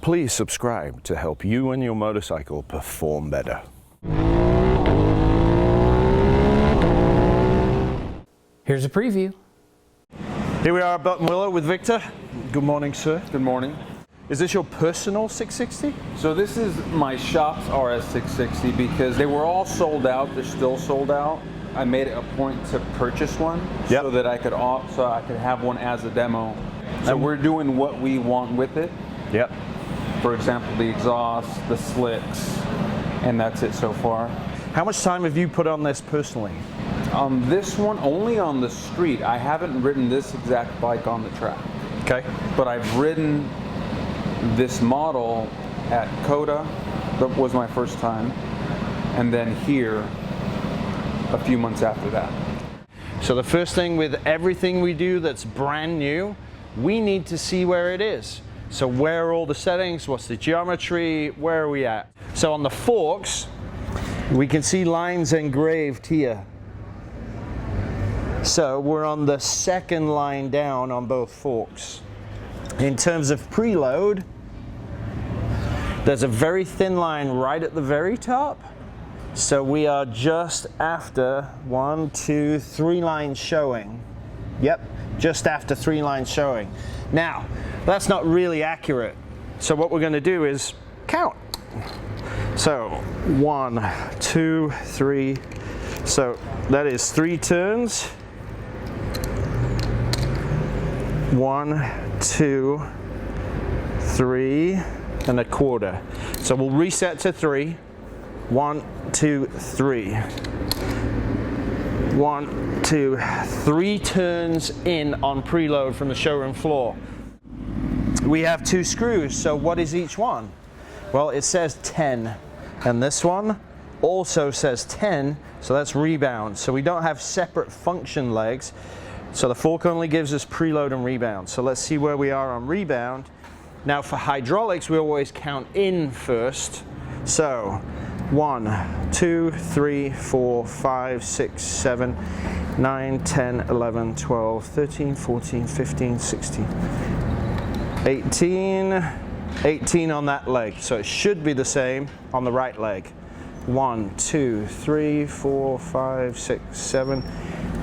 please subscribe to help you and your motorcycle perform better. Here's a preview. Here we are at Buttonwillow with Victor. Good morning, sir. Good morning. Is this your personal 660? So this is my shop's RS 660 because they were all sold out. They're still sold out. I made it a point to purchase one so that I could have one as a demo. So we're doing what we want with it. Yep. For example, the exhaust, the slicks, and that's it so far. How much time have you put on this personally? On this one, only on the street. I haven't ridden this exact bike on the track. Okay. But I've ridden this model at Coda. That was my first time. And then here a few months after that. So the first thing with everything we do that's brand new, we need to see where it is. So where are all the settings? What's the geometry? Where are we at? So on the forks, we can see lines engraved here. So we're on the second line down on both forks. In terms of preload, there's a very thin line right at the very top. So we are just after 1, 2, 3 lines showing. Yep, just after 3 lines showing. Now, that's not really accurate. So what we're going to do is count. So 1, 2, 3. So that is 3 turns. 1, 2, 3, and a quarter. So we'll reset to 3. 1, 2, 3. 1, 2, 3 turns in on preload from the showroom floor. We have 2 screws, so what is each one? Well, it says 10, and this one also says 10, so that's rebound. So we don't have separate function legs. So the fork only gives us preload and rebound. So let's see where we are on rebound. Now for hydraulics, we always count in first. So 1, 2, 3, 4, 5, 6, 7, 9, 10, 11, 12, 13, 14, 15, 16, 18, 18 on that leg. So it should be the same on the right leg. 1, 2, 3, 4, 5, 6, 7,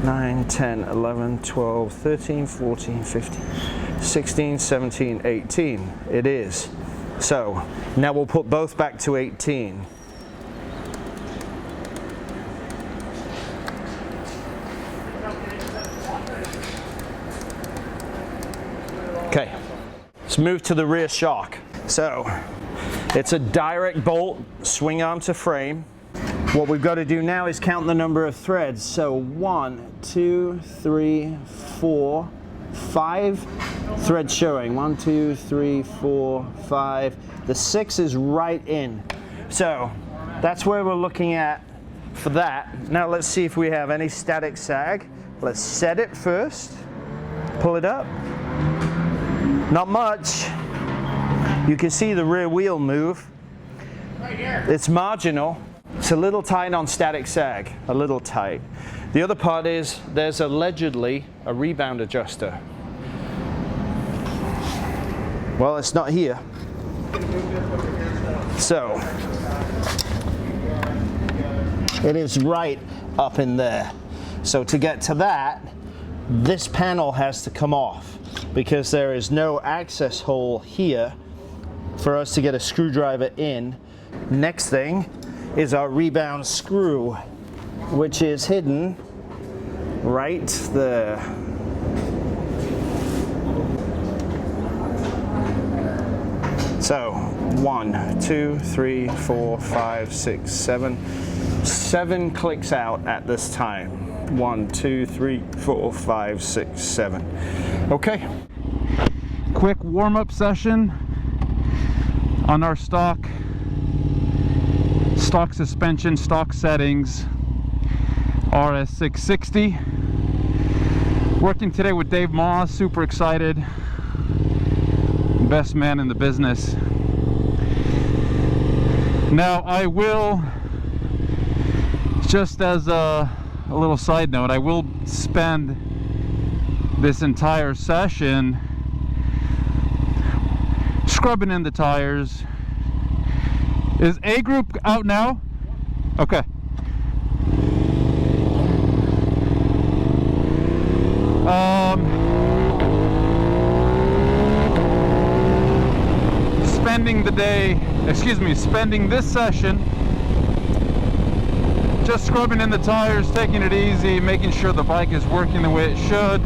9, 10, 11, 12, 13, 14, 15, 16, 17, 18. It is. So now we'll put both back to 18. Okay, let's move to the rear shock. So it's a direct bolt, swing arm to frame. What we've got to do now is count the number of threads. So 1, 2, 3, 4, 5 threads showing. 1, 2, 3, 4, 5. The 6 is right in. So that's where we're looking at for that. Now let's see if we have any static sag. Let's set it first. Pull it up. Not much. You can see the rear wheel move. It's marginal. It's a little tight on static sag, a little tight. The other part is there's allegedly a rebound adjuster. Well, it's not here. So it is right up in there. So to get to that, this panel has to come off because there is no access hole here for us to get a screwdriver in. Next thing is our rebound screw, which is hidden right there. So 1, 2, 3, 4, 5, 6, 7. 7 clicks out at this time. 1, 2, 3, 4, 5, 6, 7. Okay. Quick warm-up session on our stock suspension, stock settings, RS 660. Working today with Dave Moss, super excited. Best man in the business. Now I will, just as a little side note, I will spend this entire session scrubbing in the tires. Is A group out now? Okay. Spending this session just scrubbing in the tires, taking it easy, making sure the bike is working the way it should.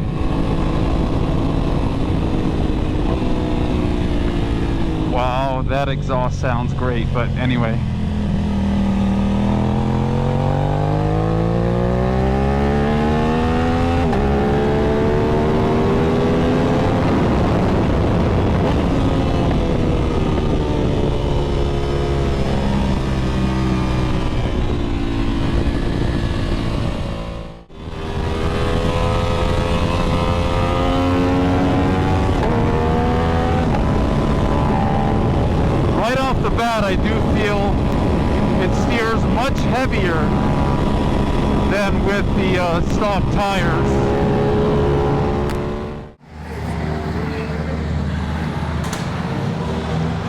Wow, that exhaust sounds great, but anyway. I do feel it steers much heavier than with the stock tires.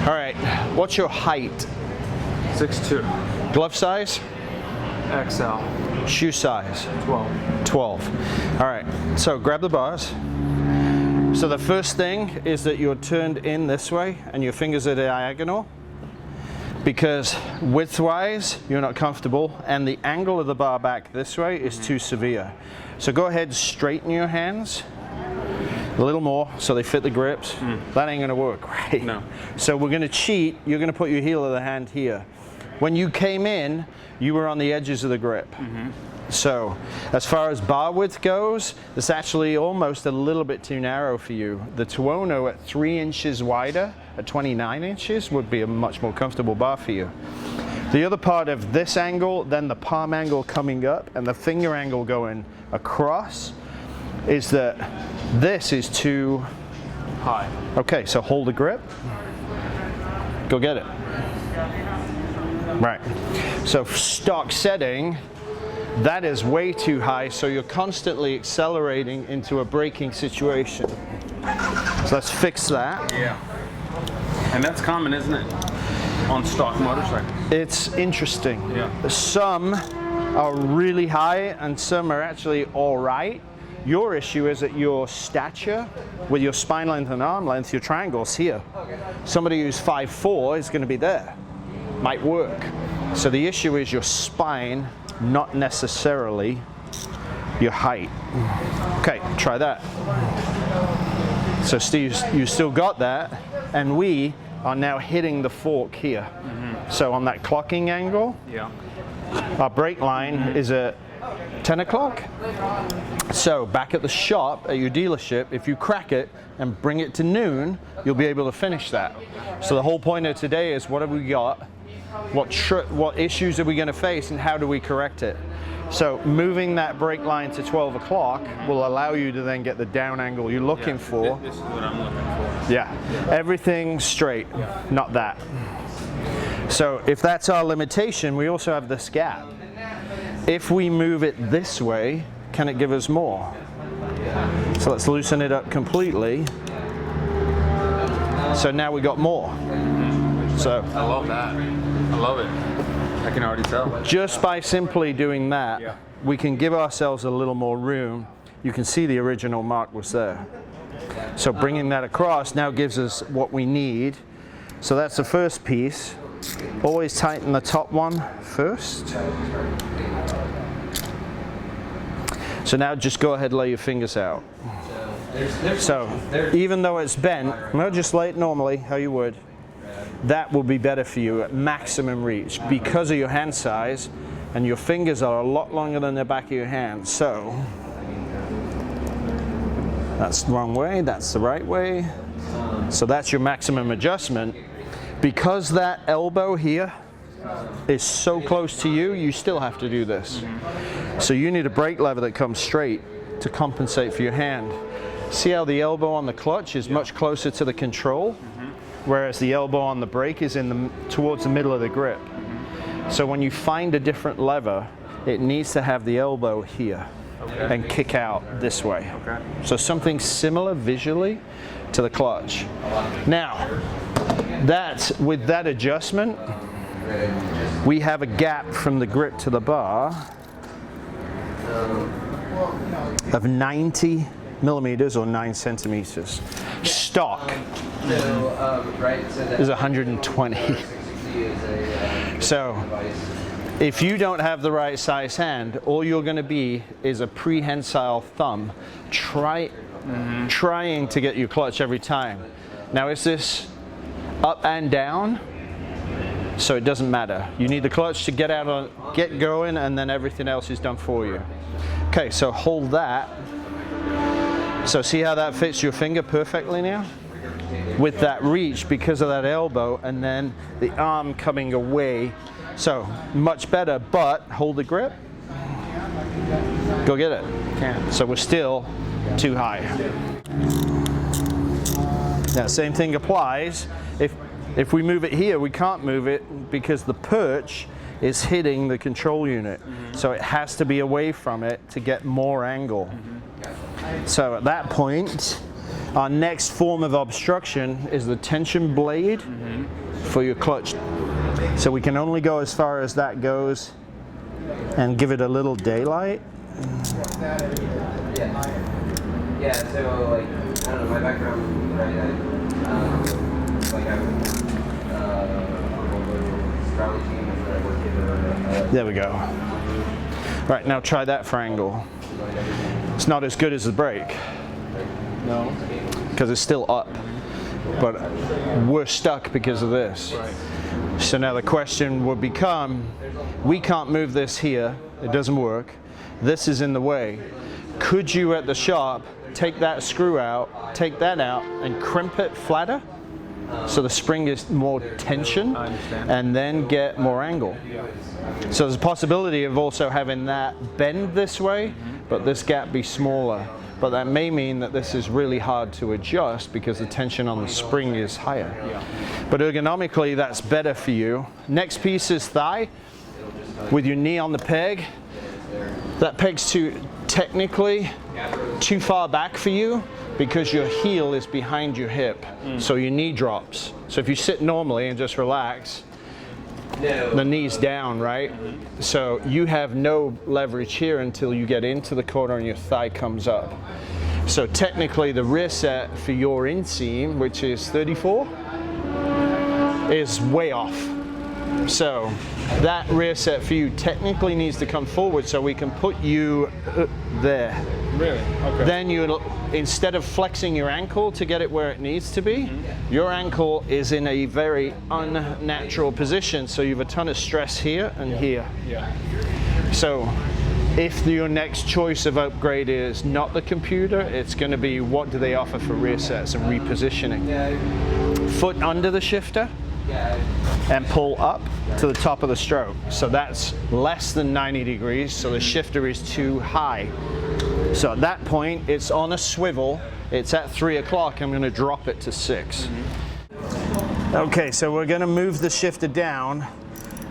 All right, what's your height? 6'2". Glove size? XL. Shoe size? 12. 12. All right, so grab the bars. So the first thing is that you're turned in this way and your fingers are diagonal, because width-wise you're not comfortable and the angle of the bar back this way is too severe. So go ahead, straighten your hands a little more so they fit the grips. That ain't gonna work, right? No. So we're gonna cheat. You're gonna put your heel of the hand here. When you came in, you were on the edges of the grip. So as far as bar width goes, it's actually almost a little bit too narrow for you. The Tuono at 3 inches wider, at 29 inches, would be a much more comfortable bar for you. The other part of this angle, then the palm angle coming up and the finger angle going across, is that this is too High. Okay, so hold the grip. Go get it. Right. So stock setting, that is way too high, so you're constantly accelerating into a braking situation. So let's fix that. Yeah. And that's common, isn't it? On stock motorcycles. It's interesting. Yeah. Some are really high and some are actually all right. Your issue is that your stature with your spine length and arm length, your triangle's here. Somebody who's 5'4" is going to be there. Might work. So the issue is your spine, not necessarily your height. Okay, try that. So Steve, you still got that, and we are now hitting the fork here. So on that clocking angle, Yeah. our brake line is at 10 o'clock. So back at the shop, at your dealership, if you crack it and bring it to noon, you'll be able to finish that. So the whole point of today is, what have we got? What issues are we going to face and how do we correct it? So moving that brake line to 12 o'clock will allow you to then get the down angle you're looking for. This is what I'm looking for. Yeah, everything straight, not that. So if that's our limitation, we also have this gap. If we move it this way, can it give us more? So let's loosen it up completely. So now we got more. So I love that. I love it. I can already tell. just by simply doing that, we can give ourselves a little more room. You can see the original mark was there. So bringing that across now gives us what we need. So that's the first piece. Always tighten the top one first. So now just go ahead and lay your fingers out. So even though it's bent, well, just lay it normally how you would. That will be better for you at maximum reach because of your hand size, and your fingers are a lot longer than the back of your hand. So that's the wrong way, that's the right way. So that's your maximum adjustment. Because that elbow here is so close to you, you still have to do this. So you need a brake lever that comes straight to compensate for your hand. See how the elbow on the clutch is much closer to the control, whereas the elbow on the brake is towards the middle of the grip. So when you find a different lever, it needs to have the elbow here and kick out this way. So something similar visually to the clutch. Now, with that adjustment, we have a gap from the grip to the bar of 90 millimeters or 9 centimeters. Stock is 120. So if you don't have the right size hand, all you're going to be is a prehensile thumb trying to get your clutch every time. Now, is this up and down? So it doesn't matter. You need the clutch to get going, and then everything else is done for you. Okay, so hold that. So see how that fits your finger perfectly now? With that reach because of that elbow, and then the arm coming away. So much better, but hold the grip. Go get it. Can't. So we're still too high. Now, same thing applies. If we move it here, we can't move it because the perch is hitting the control unit. So it has to be away from it to get more angle. So at that point, our next form of obstruction is the tension blade for your clutch. So we can only go as far as that goes and give it a little daylight. Yeah, so like, I don't know, my background, There we go. Right, now try that for angle. It's not as good as the brake. No. Because it's still up. But we're stuck because of this. So now the question would become, we can't move this here. It doesn't work. This is in the way. Could you at the shop take that screw out, take that out, and crimp it flatter? So the spring is more tension, and then get more angle. So there's a possibility of also having that bend this way, but this gap be smaller. But that may mean that this is really hard to adjust because the tension on the spring is higher. But ergonomically, that's better for you. Next piece is thigh, with your knee on the peg. That peg's technically too far back for you, because your heel is behind your hip, so your knee drops. So if you sit normally and just relax, the knee's down, right? So you have no leverage here until you get into the corner and your thigh comes up. So technically the rear set for your inseam, which is 34, is way off. So that rear set for you technically needs to come forward so we can put you there. Really? Okay. Then you, instead of flexing your ankle to get it where it needs to be, your ankle is in a very unnatural position. So you have a ton of stress here and here. Yeah. So if your next choice of upgrade is not the computer, it's going to be what do they offer for rear sets and repositioning. Foot under the shifter and pull up to the top of the stroke. So that's less than 90 degrees, so the shifter is too high. So at that point, it's on a swivel, it's at 3 o'clock, I'm going to drop it to 6. Okay, so we're going to move the shifter down.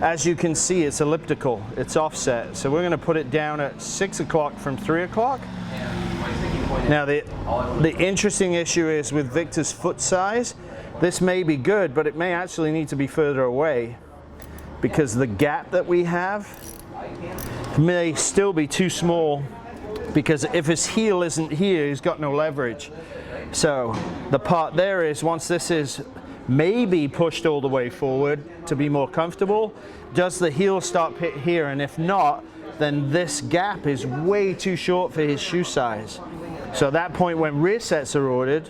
As you can see, it's elliptical, it's offset. So we're going to put it down at 6 o'clock from 3 o'clock. Now the interesting issue is with Victor's foot size, this may be good, but it may actually need to be further away because the gap that we have may still be too small, because if his heel isn't here, he's got no leverage. So the part there is, once this is maybe pushed all the way forward to be more comfortable, does the heel stop hit here? And if not, then this gap is way too short for his shoe size. So at that point, when rear sets are ordered,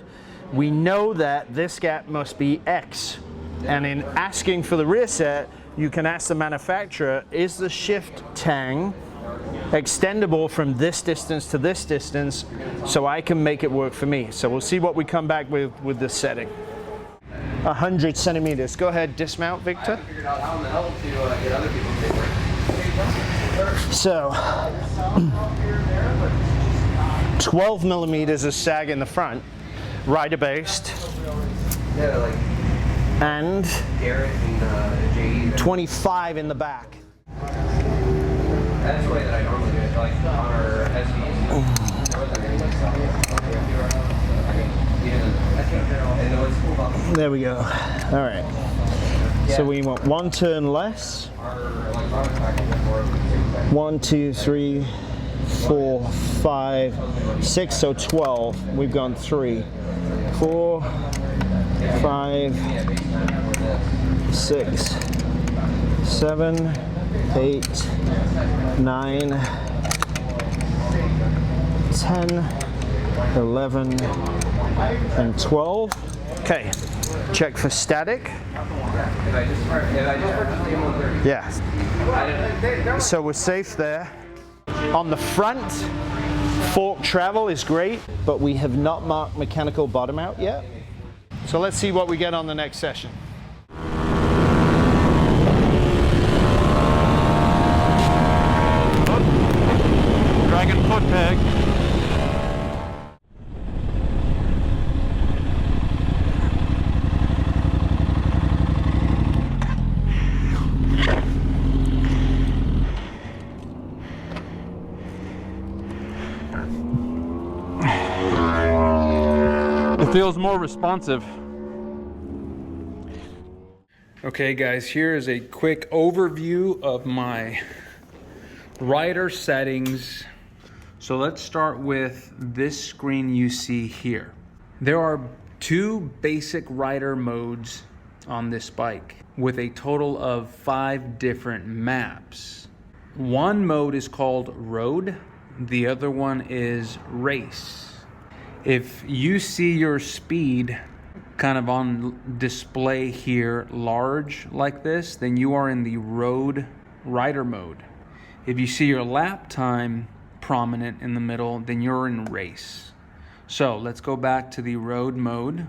we know that this gap must be X. And in asking for the rear set, you can ask the manufacturer, is the shift tang extendable from this distance to this distance so I can make it work for me? So we'll see what we come back with this setting. 100 centimeters. Go ahead, dismount, Victor. So 12 millimeters of sag in the front, rider based, and 25 in the back. That's the way that I normally do it, like on our SVs. There we go. All right. So we want 1 turn less. 1, 2, 3, 4, 5, 6. So 12. We've gone 3, 4, 5, 6, 7, 8, 9, 10, 11, and 12. Okay, check for static. Yeah. So we're safe there. On the front, fork travel is great, but we have not marked mechanical bottom out yet. So let's see what we get on the next session. Dragon foot peg. It feels more responsive. Okay guys, here is a quick overview of my rider settings. So let's start with this screen you see here. There are 2 basic rider modes on this bike with a total of 5 different maps. One mode is called road, the other one is race. If you see your speed kind of on display here large like this, then you are in the road rider mode. If you see your lap time prominent in the middle, then you're in race. So let's go back to the road mode.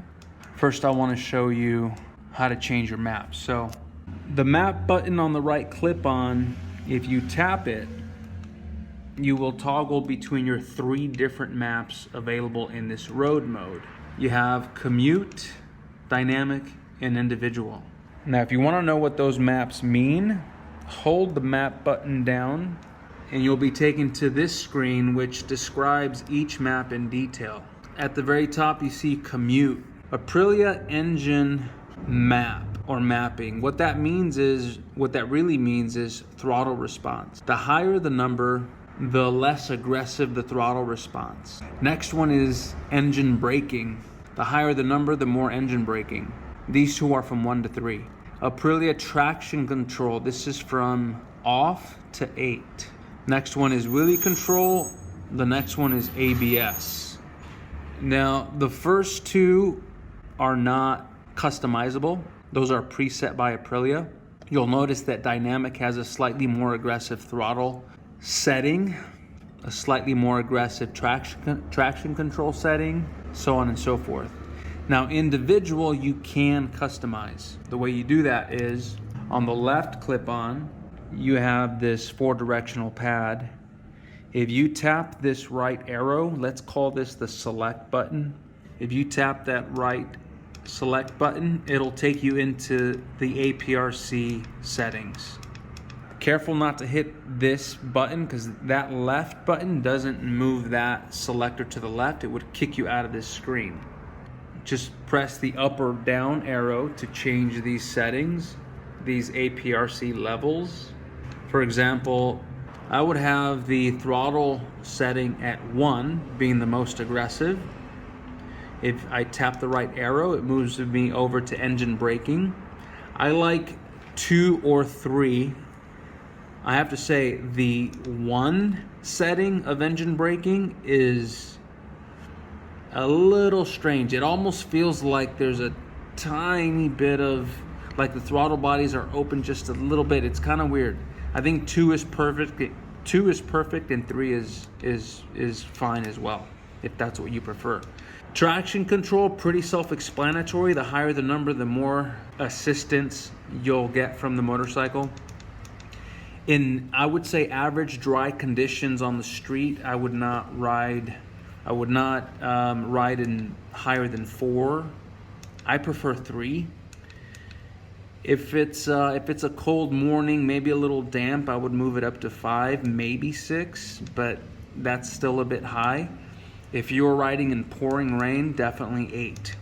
First I want to show you how to change your map. So the map button on the right clip-on, if you tap it, you will toggle between your 3 different maps available in this road mode. You have commute, dynamic, and individual. Now, if you want to know what those maps mean, hold the map button down and you'll be taken to this screen which describes each map in detail. At the very top you see commute, Aprilia engine map or mapping. What that really means is throttle response. The higher the number, the less aggressive the throttle response. Next one is engine braking. The higher the number, the more engine braking. These 2 are from 1 to 3. Aprilia traction control. This is from off to 8. Next one is wheelie control. The next one is ABS. Now, the first 2 are not customizable. Those are preset by Aprilia. You'll notice that dynamic has a slightly more aggressive throttle setting, a slightly more aggressive traction control setting, so on and so forth. Now, individual you can customize. The way you do that is on the left clip-on, you have this 4-directional pad. If you tap this right arrow, let's call this the select button. If you tap that right select button, it'll take you into the Aprc settings. Careful not to hit this button because that left button doesn't move that selector to the left. It would kick you out of this screen. Just press the up or down arrow to change these settings, these Aprc levels. For example, I would have the throttle setting at 1, being the most aggressive. If I tap the right arrow, it moves me over to engine braking. I like 2 or 3. I have to say the 1 setting of engine braking is a little strange. It almost feels like there's a tiny bit of, like the throttle bodies are open just a little bit. It's kind of weird. I think 2 is perfect. 2 is perfect and 3 is fine as well, if that's what you prefer. Traction control, pretty self-explanatory. The higher the number, the more assistance you'll get from the motorcycle. In, I would say, average dry conditions on the street, I would not ride in higher than 4. I prefer 3. If it's a cold morning, maybe a little damp, I would move it up to 5, maybe 6, but that's still a bit high. If you're riding in pouring rain, definitely 8.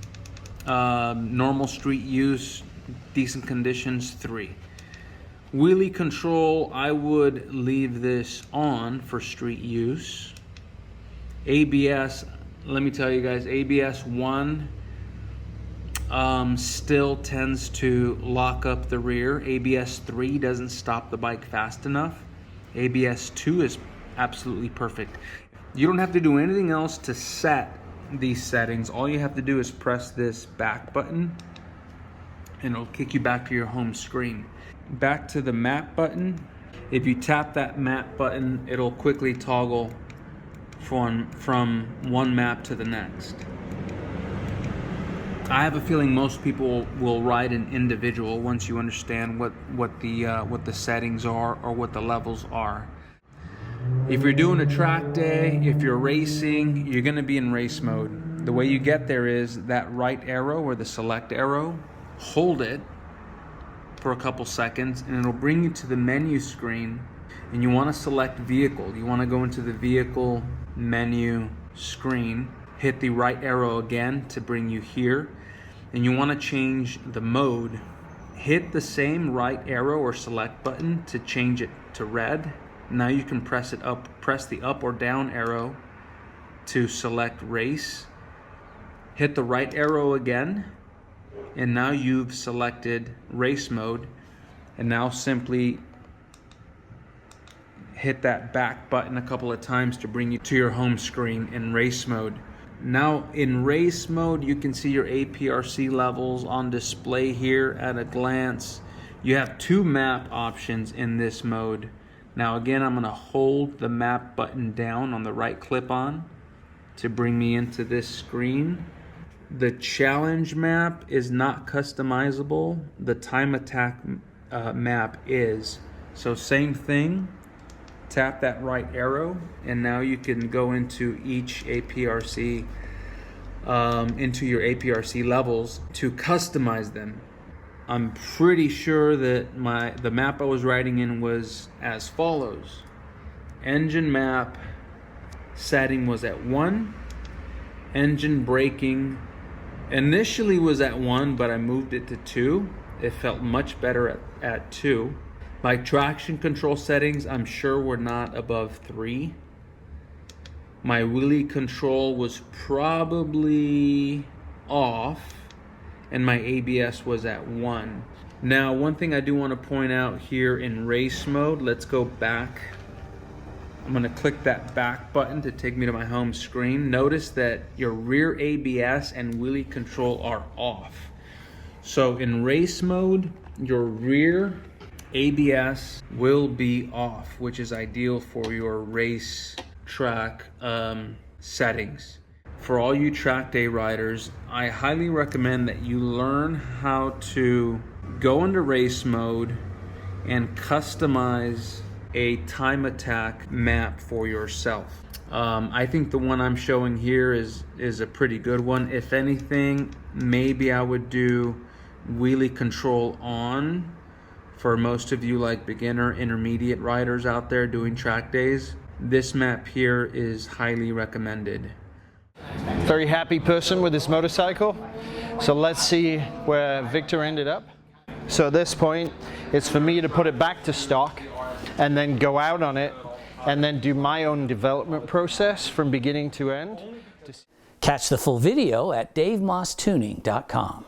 Normal street use, decent conditions, 3. Wheelie Control, I would leave this on for street use. ABS, let me tell you guys, ABS 1 still tends to lock up the rear. ABS 3 doesn't stop the bike fast enough. ABS 2 is absolutely perfect. You don't have to do anything else to set these settings. All you have to do is press this back button and it'll kick you back to your home screen. Back to the map button. If you tap that map button, it'll quickly toggle from one map to the next. I have a feeling most people will ride an individual once you understand what the settings are or what the levels are. If you're doing a track day, if you're racing, you're gonna be in race mode. The way you get there is that right arrow or the select arrow, hold it for a couple seconds and it'll bring you to the menu screen, and you wanna select vehicle. You wanna go into the vehicle menu screen, hit the right arrow again to bring you here, and you wanna change the mode. Hit the same right arrow or select button to change it to red. Now you can press the up or down arrow to select race. Hit the right arrow again, and now you've selected race mode. And now simply hit that back button a couple of times to bring you to your home screen in race mode. Now in race mode, you can see your APRC levels on display here at a glance. You have 2 map options in this mode. Now again, I'm gonna hold the map button down on the right clip-on to bring me into this screen. The challenge map is not customizable. The time attack map is. So same thing, tap that right arrow, and now you can go into each APRC, into your APRC levels to customize them. I'm pretty sure that the map I was riding in was as follows. Engine map setting was at 1. Engine braking initially was at 1, but I moved it to 2. It felt much better at 2. My traction control settings, I'm sure, were not above 3. My wheelie control was probably off, and my ABS was at 1. Now, one thing I do want to point out here in race mode, let's go back. I'm going to click that back button to take me to my home screen. Notice that your rear ABS and wheelie control are off. So in race mode, your rear ABS will be off, which is ideal for your race track settings. For all you track day riders, I highly recommend that you learn how to go into race mode and customize a time attack map for yourself. I think the one I'm showing here is a pretty good one. If anything, maybe I would do wheelie control on for most of you like beginner, intermediate riders out there doing track days. This map here is highly recommended. Very happy person with this motorcycle. So let's see where Victor ended up. So at this point, it's for me to put it back to stock and then go out on it and then do my own development process from beginning to end. Catch the full video at davemosstuning.com.